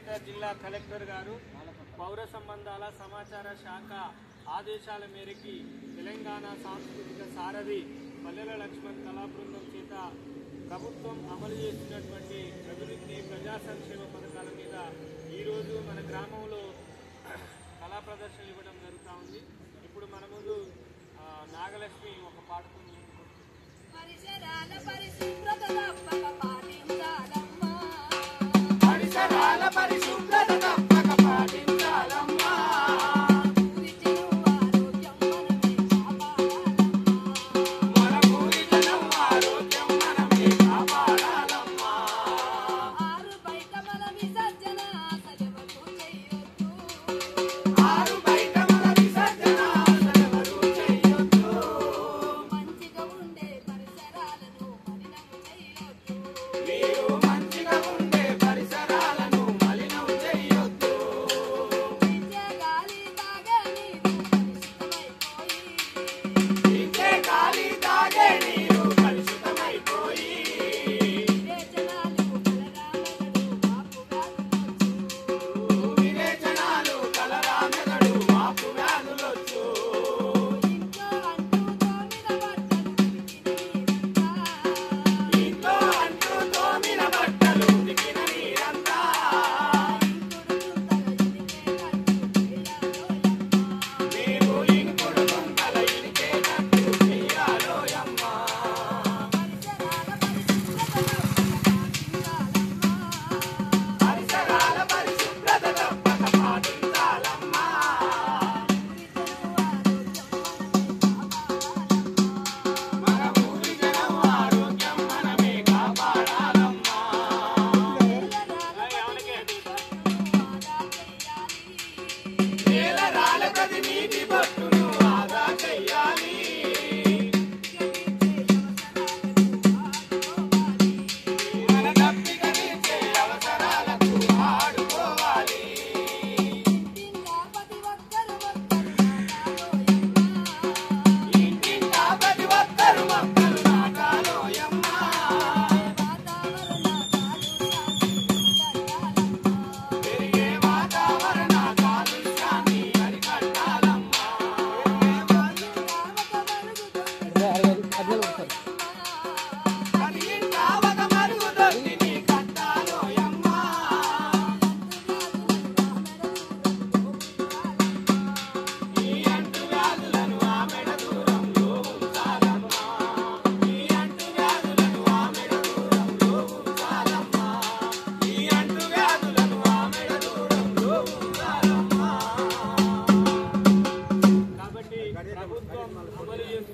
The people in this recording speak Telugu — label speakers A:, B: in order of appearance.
A: సూర్యాపేట జిల్లా కలెక్టర్ గారు పౌర సంబంధాల సమాచార శాఖ ఆదేశాల మేరకు తెలంగాణ సాంస్కృతిక సారథి పల్లెల లక్ష్మణ్ కళా బృందం చేత ప్రభుత్వం అమలు చేస్తున్నటువంటి అభివృద్ధి ప్రజా సంక్షేమ పథకాల మీద ఈరోజు మన గ్రామంలో కళా ప్రదర్శనలు ఇవ్వడం జరుగుతూ ఉంది. ఇప్పుడు మన ముందు నాగలక్ష్మి ఒక పాడుతుంది.
B: పరిసరాల పరిశుభ్రత తప్పక పాటించాలమ్మా,
C: పరిసరాల పరిశుభ్రత తప్పక పాటించాలమ్మా,
B: మన ఊరి జనం ఆరోగ్యం మనమే కాపాడాలమ్మా. ఆరు బయట మల విసర్జన అసలెవరూ చెయ్యొద్దు,
C: ఆరు బయట మన విసర్జన అసలెవరూ చెయ్యొద్దు,
B: మంచిగా ఉండే పరిసరాలను మలినం చెయ్యొద్దు,
C: మీరు మంచిగా ఉండే పరిసరాలను మలినం చెయ్యొద్దు,
B: పీల్చే గాలి తాగే నీరు కలుషితమైపోయి,
C: పీల్చే గాలి తాగే నీరు కలుషితమైపోయి,
B: విరేచనాలు కలరా మెదడు వాపు వ్యాధులొచ్చు,
C: ఇంట్లో అంటూ తోమిన బట్టలు ఉతికిన నీరంతా, మీరు ఇంకుడు గుంతల ఇరికేటట్టు చెయ్యాలోయమ్మా, పరిసరాల పరిశుభ్రత తప్పక పాటించాలమ్మా, మన ఊరి జనం ఆరోగ్యం మనమే కాపాడాలమ్మా, నేల రాలకది నీటి బొట్టును ఆదా చెయ్యాలి, మన దప్పిక తీర్చే అవసరాలకు ఆడుకోవాలి, ఇంటింటా ప్రతి ఒక్కరు మొక్కలు నాటాలోయమ్మా, పెరిగే వాతావరణ కాలుష్యాన్ని అరికట్టాలమ్మా, ప్రతి ఇంటా ఒక మరుగుదొడ్డిని కట్టాలోయమ్మా, ఈ అంటు వ్యాధులను ఆమెడ దూరంలో ఉంచాలమ్మా, ఈ అంటు వ్యాధులను ఆమెడ దూరంలో ఉంచాలమ్మా, ఈ అంటు వ్యాధులను ఆమెడ దూరంలో ఉంచాలమ్మా.
A: కాబట్టి ప్రభుత్వం అమలు చేస్తున్న